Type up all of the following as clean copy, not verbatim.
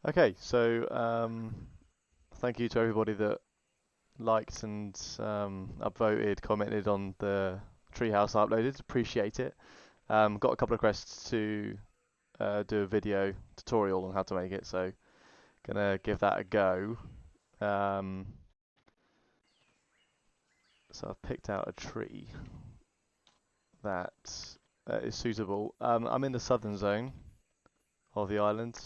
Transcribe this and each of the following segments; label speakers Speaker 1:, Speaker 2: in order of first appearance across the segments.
Speaker 1: Okay, so thank you to everybody that liked and upvoted, commented on the treehouse I uploaded. Appreciate it. Got a couple of requests to do a video tutorial on how to make it, so gonna give that a go. Um, so I've picked out a tree that is suitable. I'm in the southern zone of the island.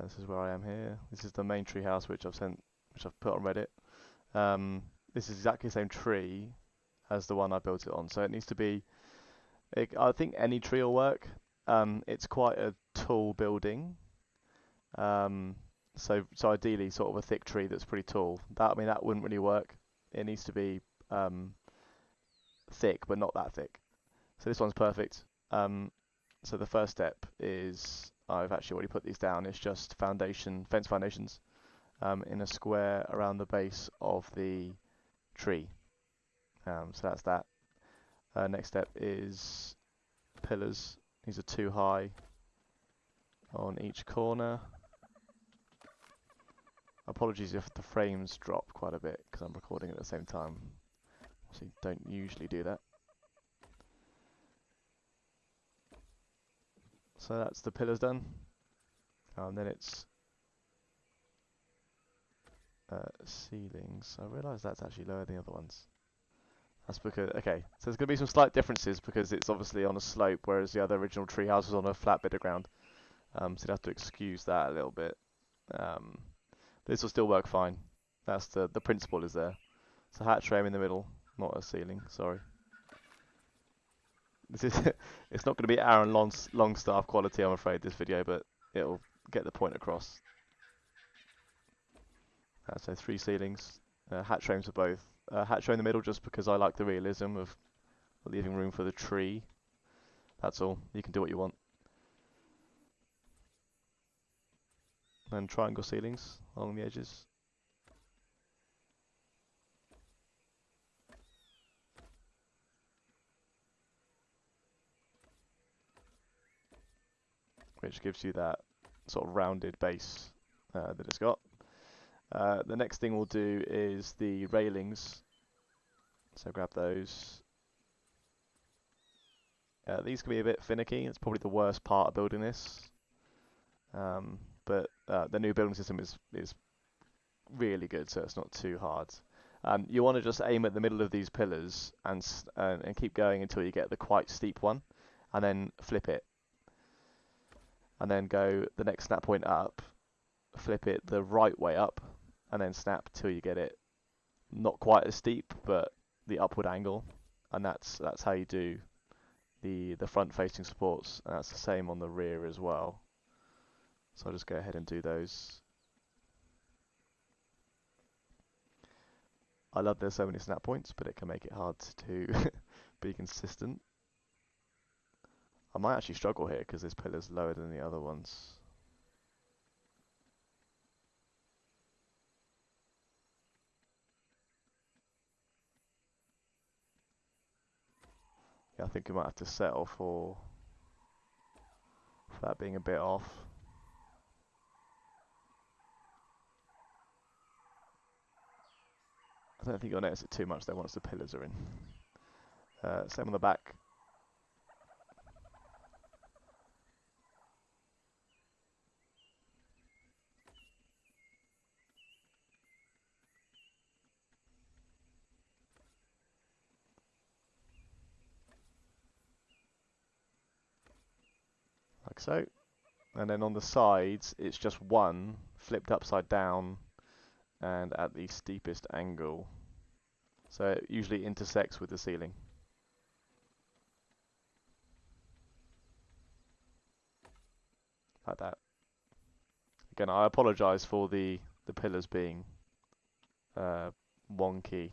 Speaker 1: This is where I am here. This is the main tree house which I've put on Reddit. This is exactly the same tree as the one I built it on, so it needs to be. I think any tree will work. It's quite a tall building, so ideally sort of a thick tree that's pretty tall. That wouldn't really work. It needs to be um, thick, but not that thick. So this one's perfect. So the first step is I've actually already put these down. It's just fence foundations in a square around the base of the tree. So that's that. Next step is pillars. These are 2 high on each corner. Apologies if the frames drop quite a bit because I'm recording at the same time. So you don't usually do that. So that's the pillars done. And then it's ceilings. I realise that's actually lower than the other ones. That's because, okay, so there's going to be some slight differences because it's obviously on a slope, whereas the other original treehouse was on a flat bit of ground. So you'd have to excuse that a little bit. This will still work fine. That's the principle is there. It's a hatch frame in the middle, not a ceiling. Sorry. This is it's not going to be Aaron Longstaff quality, I'm afraid, this video, but it'll get the point across. So 3 ceilings, hatch frames for both. Hatch frame in the middle just because I like the realism of leaving room for the tree. That's all. You can do what you want. And triangle ceilings along the edges. Which gives you that sort of rounded base that it's got. The next thing we'll do is the railings. So grab those. These can be a bit finicky. It's probably the worst part of building this. But the new building system is really good, so it's not too hard. You want to just aim at the middle of these pillars and keep going until you get the quite steep one, and then flip it. And then go the next snap point up, flip it the right way up, and then snap till you get it not quite as steep, but the upward angle. And that's how you do the front facing supports, and that's the same on the rear as well. So I'll just go ahead and do those. I love there's so many snap points, but it can make it hard to be consistent. I might actually struggle here because this pillar's lower than the other ones. Yeah, I think we might have to settle for that being a bit off. I don't think you'll notice it too much though once the pillars are in. Same on the back. Like so. And then on the sides, it's just one flipped upside down and at the steepest angle. So it usually intersects with the ceiling. Like that. Again, I apologise for the pillars being wonky.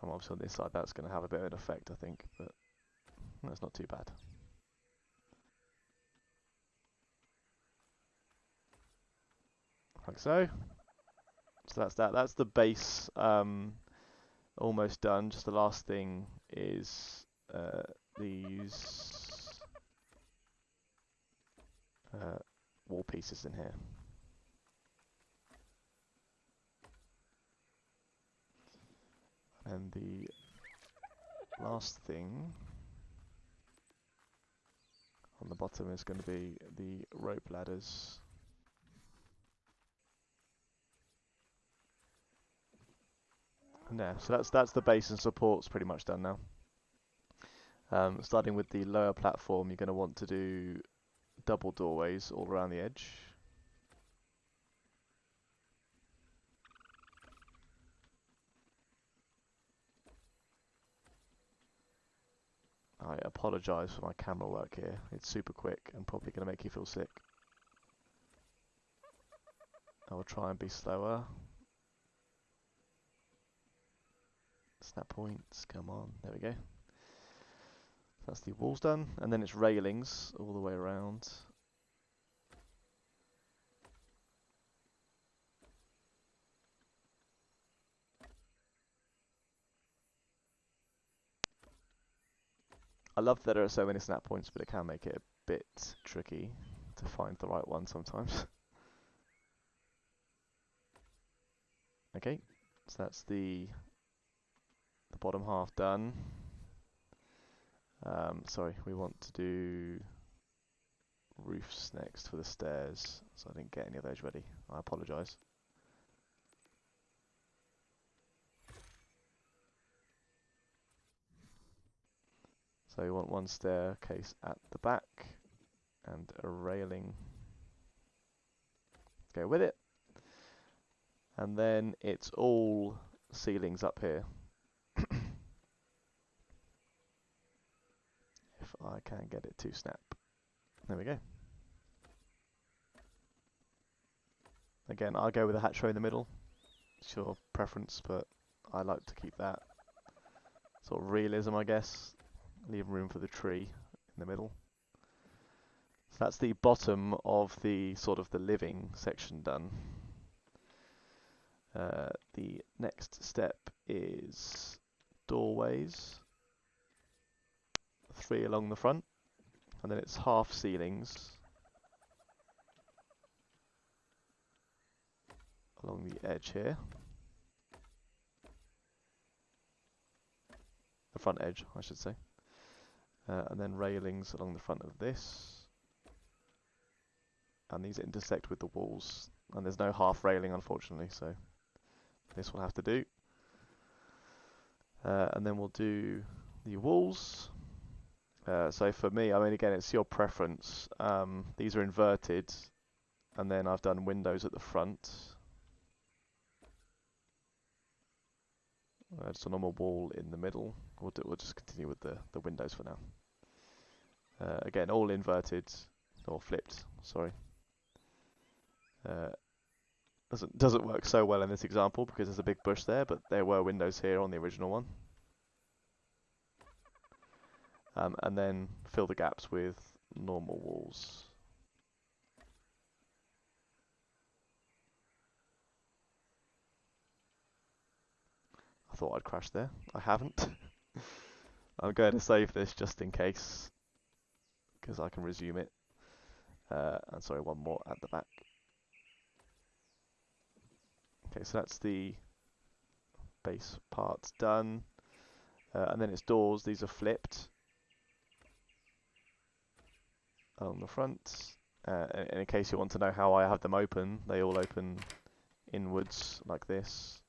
Speaker 1: Obviously on this side that's going to have a bit of an effect, I think, but that's not too bad. Like so. So that's that. That's the base almost done. Just the last thing is these pieces in here. And the last thing on the bottom is going to be the rope ladders. And yeah, so that's the base and supports pretty much done now. Starting with the lower platform, you're going to want to do double doorways all around the edge. I apologise for my camera work here. It's super quick and probably going to make you feel sick. I will try and be slower. Snap points, come on, there we go. That's the walls done, and then it's railings all the way around. I love that there are so many snap points, but it can make it a bit tricky to find the right one sometimes. Okay, so that's the bottom half done. Sorry, we want to do roofs next for the stairs, so I didn't get any of those ready. I apologise. So we want one staircase at the back and a railing to go with it. And then it's all ceilings up here. If I can get it to snap. There we go. Again, I'll go with a hatchway in the middle. It's your preference, but I like to keep that sort of realism, I guess. Leave room for the tree in the middle. So that's the bottom of the sort of the living section done. The next step is doorways. 3 along the front, and then it's half ceilings along the edge here. The front edge, I should say. And then railings along the front of this. And these intersect with the walls. And there's no half railing, unfortunately, so this will have to do. And then we'll do the walls. So for me, I mean, again, it's your preference. These are inverted, and then I've done windows at the front. Just a normal wall in the middle. We'll just continue with the windows for now. Again, all inverted, or flipped, sorry. Doesn't work so well in this example because there's a big bush there, but there were windows here on the original one. And then fill the gaps with normal walls. I thought I'd crash there. I haven't. I'm going to save this just in case, because I can resume it. And sorry, one more at the back. Okay, so that's the base part done. And then it's doors. These are flipped on the front. And in case you want to know how I have them open, they all open inwards like this.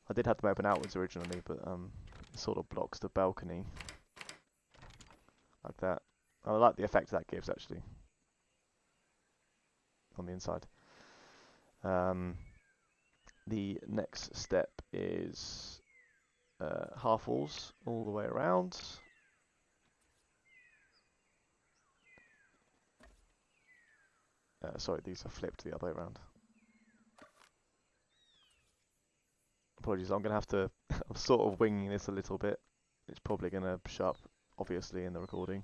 Speaker 1: I did have them open outwards originally, but it sort of blocks the balcony like that. I like the effect that gives actually on the inside. The next step is half walls all the way around. Sorry, these are flipped the other way around. Apologies, I'm going to have to... I'm sort of winging this a little bit. It's probably going to show up, obviously, in the recording.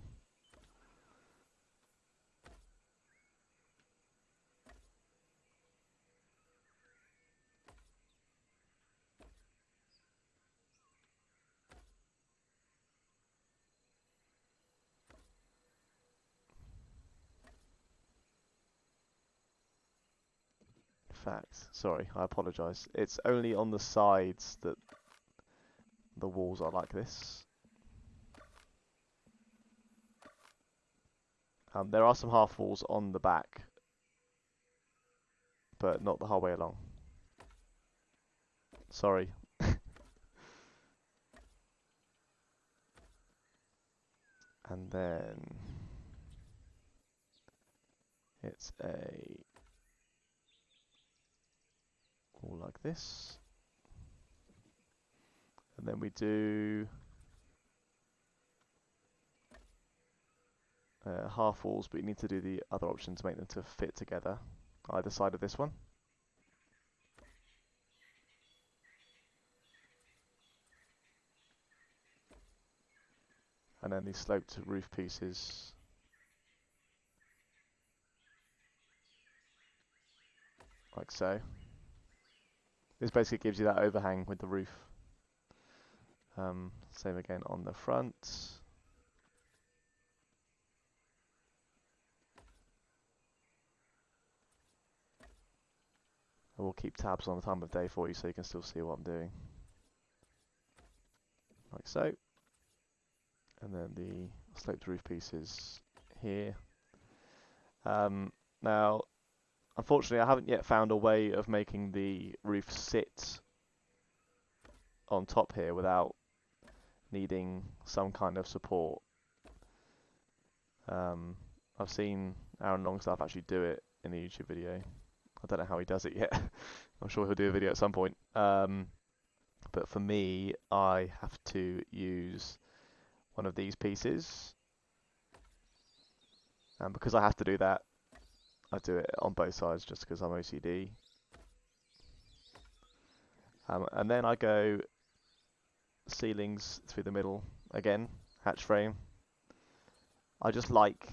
Speaker 1: fact, sorry, I apologise. It's only on the sides that the walls are like this. There are some half walls on the back, but not the whole way along. Sorry. And then it's a wall like this. And then we do half walls, but you need to do the other option to make them to fit together, either side of this one. And then these sloped roof pieces. Like so. This basically gives you that overhang with the roof. Same again on the front. I will keep tabs on the time of day for you so you can still see what I'm doing. Like so. And then the sloped roof pieces here. Now, unfortunately, I haven't yet found a way of making the roof sit on top here without needing some kind of support. I've seen Aaron Longstaff actually do it in a YouTube video. I don't know how he does it yet. I'm sure he'll do a video at some point. But for me, I have to use one of these pieces. And because I have to do that, I do it on both sides just because I'm OCD. And then I go ceilings through the middle again, hatch frame. I just like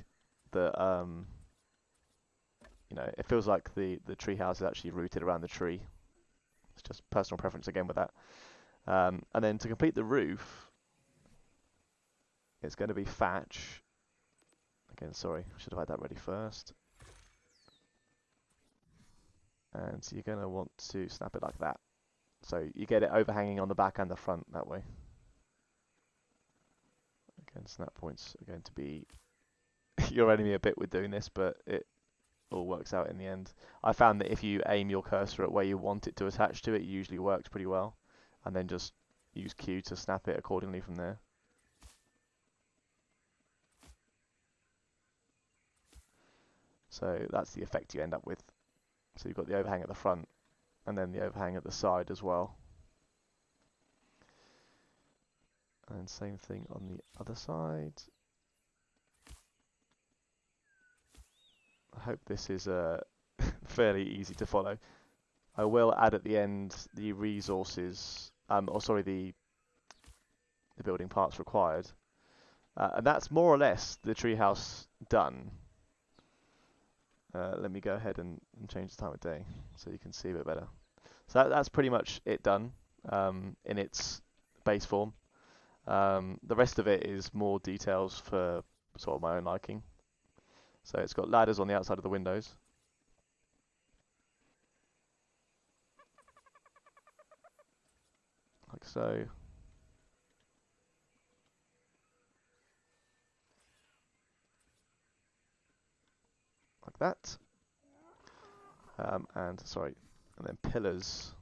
Speaker 1: the, you know, it feels like the treehouse is actually rooted around the tree. It's just personal preference again with that. And then to complete the roof, it's going to be thatch. Again, sorry, I should have had that ready first. And so you're going to want to snap it like that. So you get it overhanging on the back and the front that way. Again, snap points are going to be your enemy a bit with doing this, but it all works out in the end. I found that if you aim your cursor at where you want it to attach to, it usually works pretty well. And then just use Q to snap it accordingly from there. So that's the effect you end up with. So you've got the overhang at the front, and then the overhang at the side as well. And same thing on the other side. I hope this is fairly easy to follow. I will add at the end the resources, the building parts required. And that's more or less the treehouse done. Let me go ahead and change the time of day so you can see a bit better. So that's pretty much it done in its base form. The rest of it is more details for sort of my own liking. So it's got ladders on the outside of the windows. Like so. Like that. And then pillars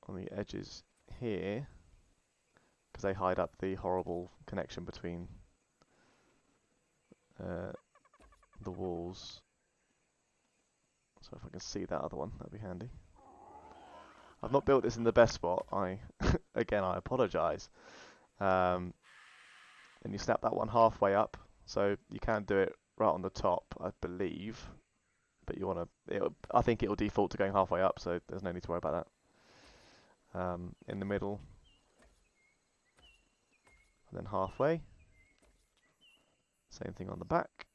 Speaker 1: on the edges here, because they hide up the horrible connection between the walls. So if I can see that other one, that'd be handy. I've not built this in the best spot. Again, I apologise. And you snap that one halfway up, so you can do it right on the top, I believe. But you want to, I think it will default to going halfway up, so there's no need to worry about that. In the middle, and then halfway. Same thing on the back.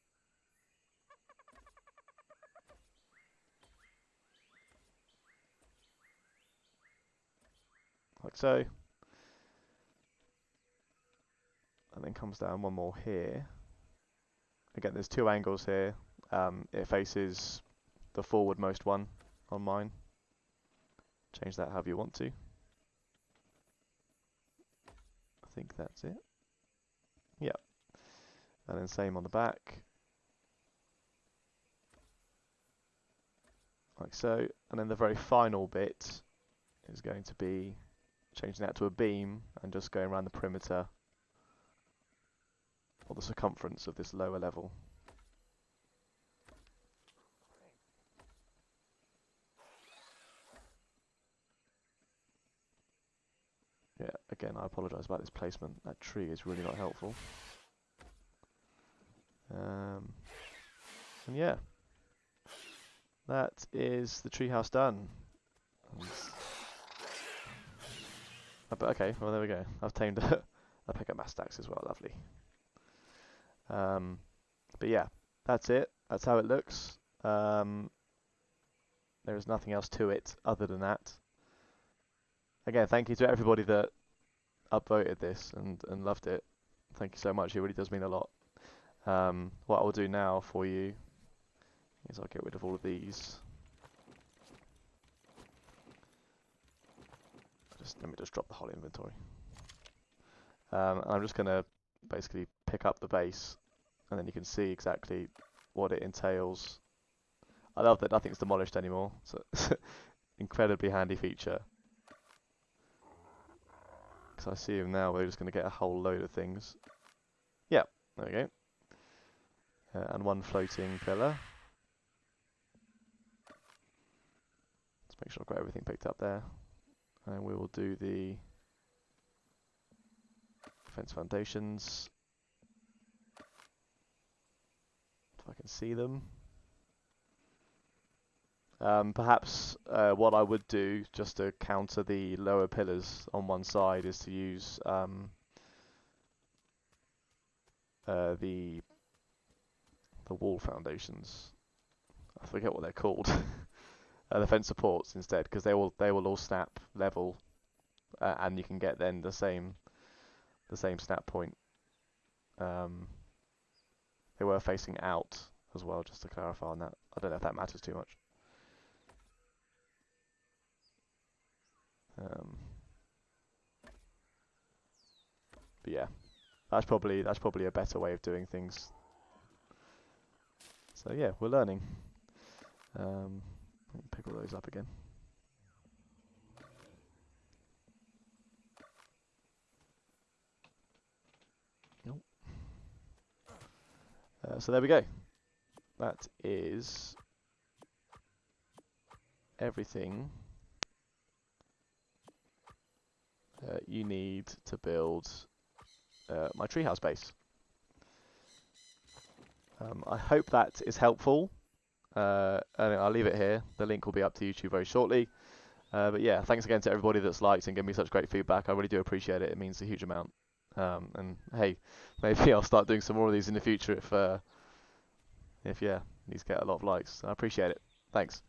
Speaker 1: Like so. And then comes down one more here. Again, there's two angles here. It faces the forwardmost one on mine, Change that however you want to. I think that's it. Yeah. And then same on the back. Like so. And then the very final bit is going to be changing that to a beam and just going around the perimeter or the circumference of this lower level. Yeah, again, I apologise about this placement. That tree is really not helpful. And yeah, that is the treehouse done. But okay, well there we go. I've tamed a pick up mass stacks as well, lovely. But yeah, that's it. That's how it looks. There is nothing else to it other than that. Again, thank you to everybody that upvoted this and loved it. Thank you so much. It really does mean a lot. What I'll do now for you is I'll get rid of all of these. Let me just drop the whole inventory. And I'm just going to basically pick up the base, and then you can see exactly what it entails. I love that nothing's demolished anymore. So it's an incredibly handy feature. Because I see them now, we're just going to get a whole load of things. Yeah, there we go. And one floating pillar. Let's make sure I've got everything picked up there. And we will do the fence foundations. If I can see them. Perhaps what I would do, just to counter the lower pillars on one side, is to use the wall foundations. I forget what they're called. The fence supports instead, because they will all snap level, and you can get then the same snap point. They were facing out as well, just to clarify on that. I don't know if that matters too much. But yeah, that's probably a better way of doing things. So yeah, we're learning. Pick all those up again. Nope. So there we go. That is everything you need to build my treehouse base. I hope that is helpful. And I'll leave it here. The link will be up to YouTube very shortly. But yeah, thanks again to everybody that's liked and given me such great feedback. I really do appreciate it. It means a huge amount. And hey, maybe I'll start doing some more of these in the future if yeah, these get a lot of likes. I appreciate it. Thanks.